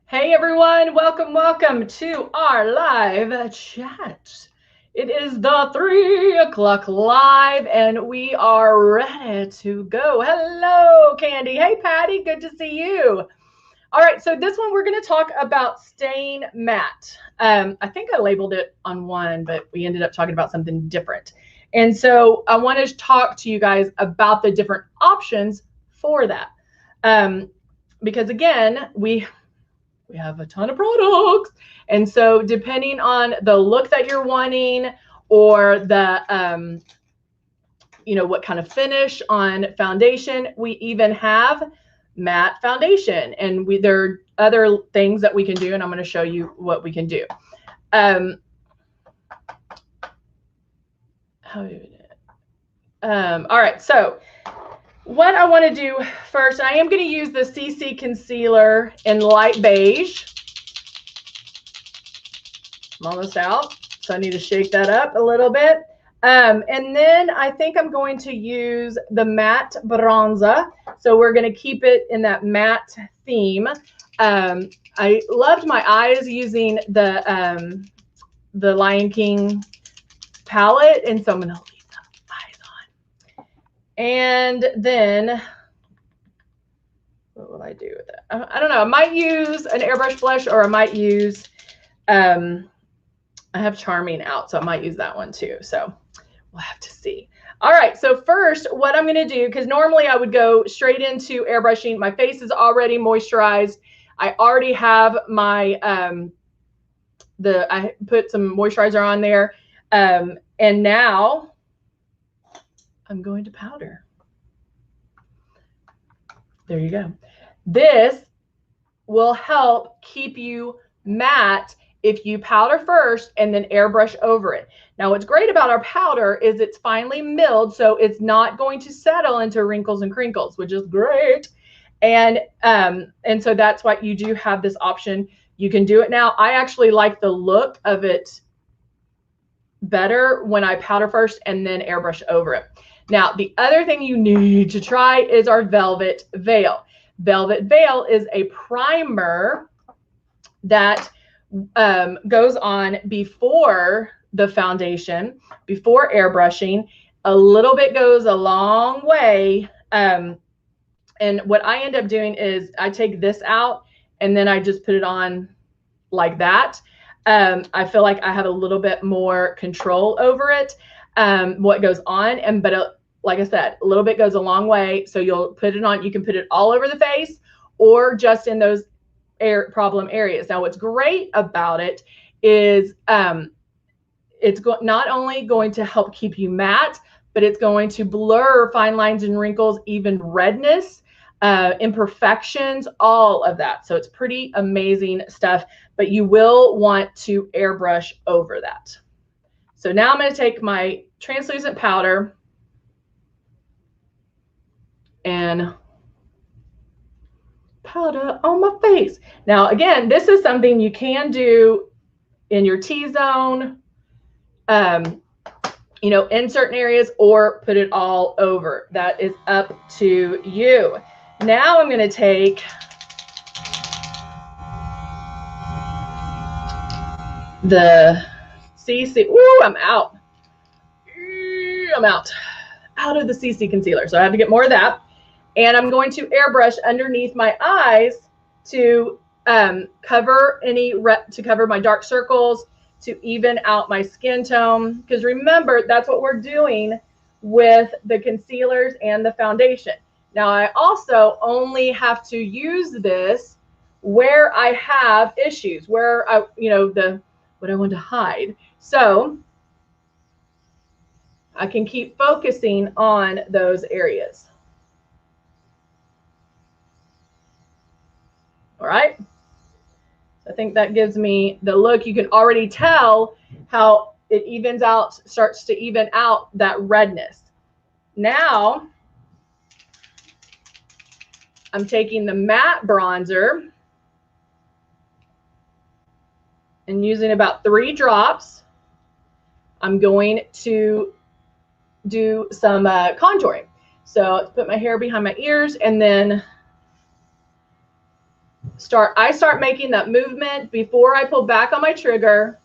Hey everyone, welcome to our live chat. It is the 3 o'clock live and we are ready to go. Hello, Candy. Hey, Patty. Good to see you. All right, so this one we're going to talk about staying matte. I think I labeled it on one, but we ended up talking about something different. And so I want to talk to you guys about the different options for that. Because again, we have a ton of products. And so depending on the look that you're wanting or the, what kind of finish on foundation, we even have matte foundation. And there are other things that we can do, and I'm going to show you what we can do. All right, so what I want to do first, I am going to use the CC concealer in light beige. I'm almost out, so I need to shake that up a little bit. And then I think I'm going to use the matte bronzer. So we're going to keep it in that matte theme. I loved my eyes using the Lion King palette, and so I'm going to leave the eyes on. And then what will I do with it? I don't know. I might use an Airbrush Blush, or I might use I have Charming out, so I might use that one too. So we'll have to see. All right, so first what I'm going to do, because normally I would go straight into airbrushing. My face is already moisturized. I already have my, I put some moisturizer on there. And now I'm going to powder. There you go. This will help keep you matte if you powder first and then airbrush over it. Now, what's great about our powder is it's finely milled, so it's not going to settle into wrinkles and crinkles, which is great. And so that's why you do have this option. You can do it now. I actually like the look of it better when I powder first and then airbrush over it. Now, the other thing you need to try is our Velvet Veil. Velvet Veil is a primer that goes on before the foundation, before airbrushing. A little bit goes a long way. And what I end up doing is I take this out and then I just put it on like that. I feel like I have a little bit more control over it, what goes on. But like I said, a little bit goes a long way. So you'll put it on, you can put it all over the face or just in those problem areas. Now, what's great about it is it's not only going to help keep you matte, but it's going to blur fine lines and wrinkles, even redness, imperfections, all of that. So it's pretty amazing stuff, but you will want to airbrush over that. So now I'm going to take my translucent powder and powder on my face. Now, again, this is something you can do in your T-zone, in certain areas, or put it all over. That is up to you. Now I'm going to take the CC. Ooh, I'm out. I'm out of the CC concealer. So I have to get more of that. And I'm going to airbrush underneath my eyes to cover my dark circles, to even out my skin tone. Because remember, that's what we're doing with the concealers and the foundation. Now, I also only have to use this where I have issues, where what I want to hide. So I can keep focusing on those areas. All right. I think that gives me the look. You can already tell how it evens out, starts to even out that redness. Now, I'm taking the matte bronzer and using about 3 drops. I'm going to do some contouring. So let's put my hair behind my ears and then I start making that movement before I pull back on my trigger.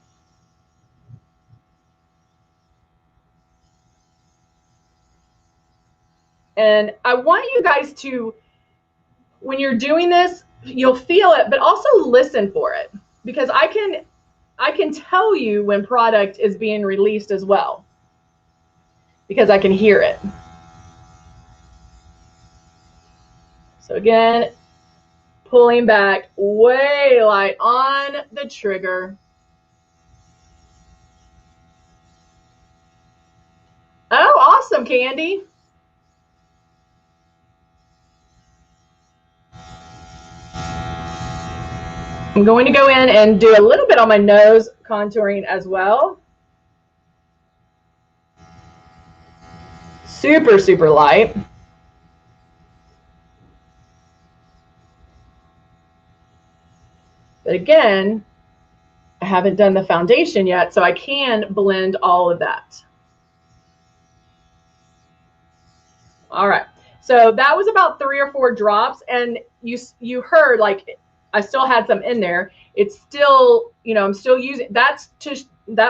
And I want you guys to, when you're doing this, you'll feel it, but also listen for it, because I can tell you when product is being released as well, because I can hear it. So again, pulling back way light on the trigger. Oh, awesome, Candy. I'm going to go in and do a little bit on my nose contouring as well. Super, super light. But again, I haven't done the foundation yet, so I can blend all of that. All right. So that was about 3 or 4 drops, and you heard, like, I still had some in there. It's still, you know, I'm still using, that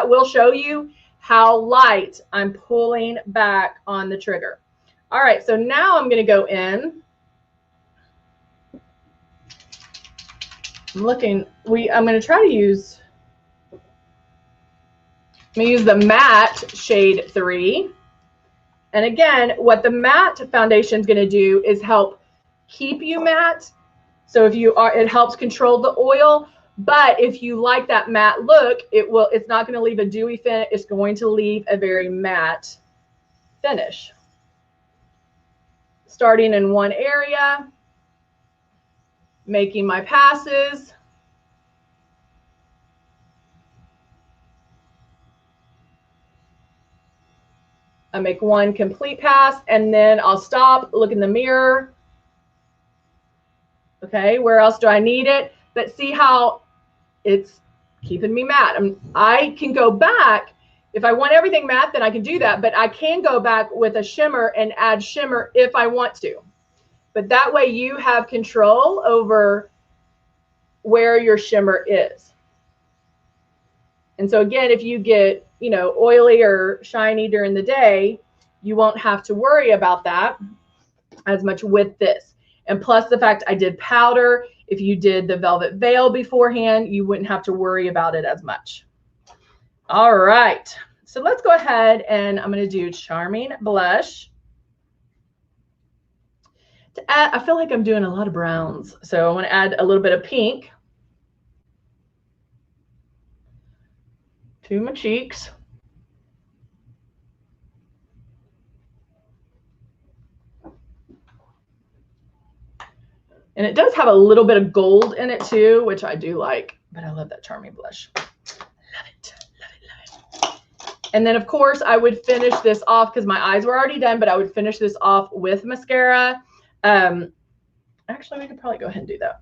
will show you how light I'm pulling back on the trigger. All right, so now I'm going to go in. I'm looking, I'm going to try to use, I'm going to use the matte shade 3. And again, what the matte foundation is going to do is help keep you matte. So if you are, it helps control the oil. But if you like that matte look, it's not going to leave a dewy finish. It's going to leave a very matte finish. Starting in one area, making my passes. I make one complete pass, and then I'll stop, look in the mirror. Okay, where else do I need it? But see how it's keeping me matte. I can go back. If I want everything matte, then I can do that. But I can go back with a shimmer and add shimmer if I want to. But that way you have control over where your shimmer is. And so again, if you get, you know, oily or shiny during the day, you won't have to worry about that as much with this. And plus the fact I did powder, if you did the velvet veil beforehand, you wouldn't have to worry about it as much. All right, so let's go ahead and I'm going to do Charming Blush. To add, I feel like I'm doing a lot of browns, so I want to add a little bit of pink to my cheeks. And it does have a little bit of gold in it too, which I do like, but I love that Charming Blush. Love it, love it, love it. And then of course I would finish this off, because my eyes were already done, but I would finish this off with mascara. Actually, we could probably go ahead and do that.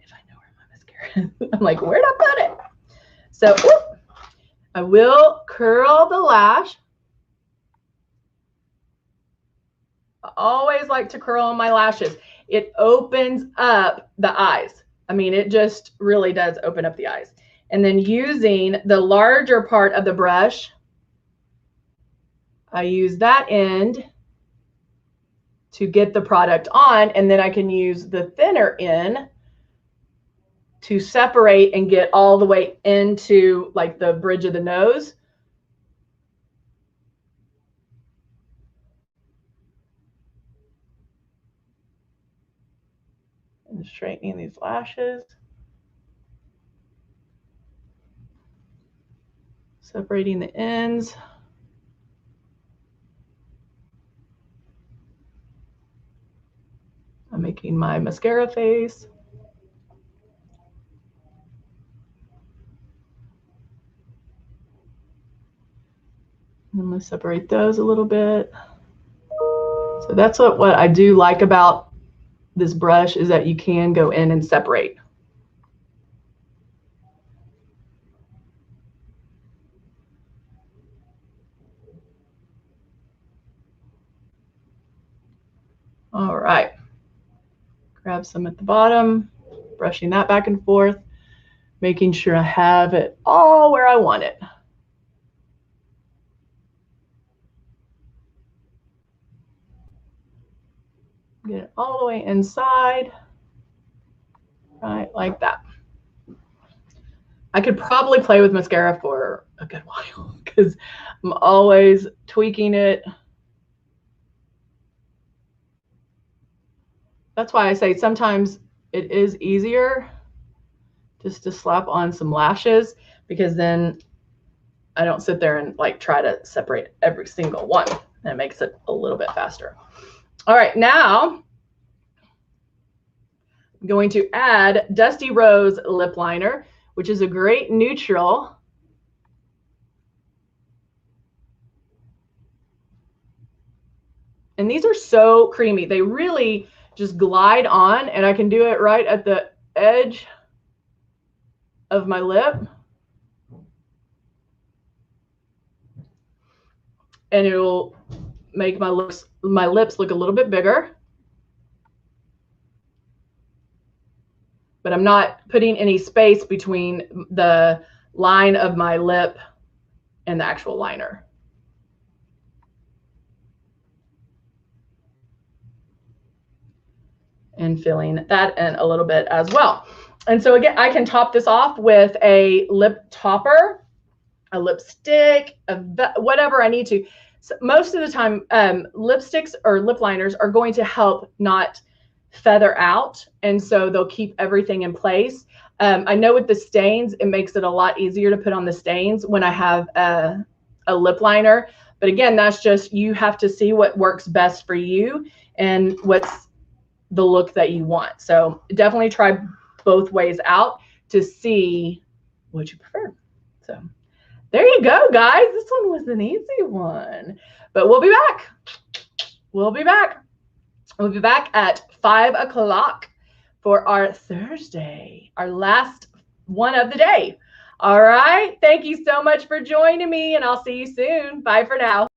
If I know where my mascara is. I'm like, where'd I put it? So I will curl the lash. I always like to curl on my lashes. It opens up the eyes. I mean, it just really does open up the eyes. And then using the larger part of the brush, I use that end to get the product on, and then I can use the thinner end to separate and get all the way into like the bridge of the nose. And straightening these lashes. Separating the ends. I'm making my mascara face. I'm going to separate those a little bit. So that's what I do like about this brush, is that you can go in and separate. All right. grab some at the bottom, brushing that back and forth, making sure I have it all where I want it. Get it all the way inside, right, like that. I could probably play with mascara for a good while because I'm always tweaking it. That's why I say sometimes it is easier just to slap on some lashes, because then I don't sit there and like try to separate every single one. That makes it a little bit faster. All right, now I'm going to add Dusty Rose lip liner, which is a great neutral. And these are so creamy. They really just glide on, and I can do it right at the edge of my lip. And it will make my lips look a little bit bigger. But I'm not putting any space between the line of my lip and the actual liner. And filling that in a little bit as well. And so again, I can top this off with a lip topper, a lipstick, whatever I need to. So most of the time, lipsticks or lip liners are going to help not feather out, and so they'll keep everything in place. I know with the stains, it makes it a lot easier to put on the stains when I have a lip liner. But again, that's just, you have to see what works best for you and what's the look that you want. So definitely try both ways out to see what you prefer. So there you go, guys. This one was an easy one, but we'll be back. We'll be back. We'll be back at 5 o'clock for our Thursday, our last one of the day. All right. Thank you so much for joining me, and I'll see you soon. Bye for now.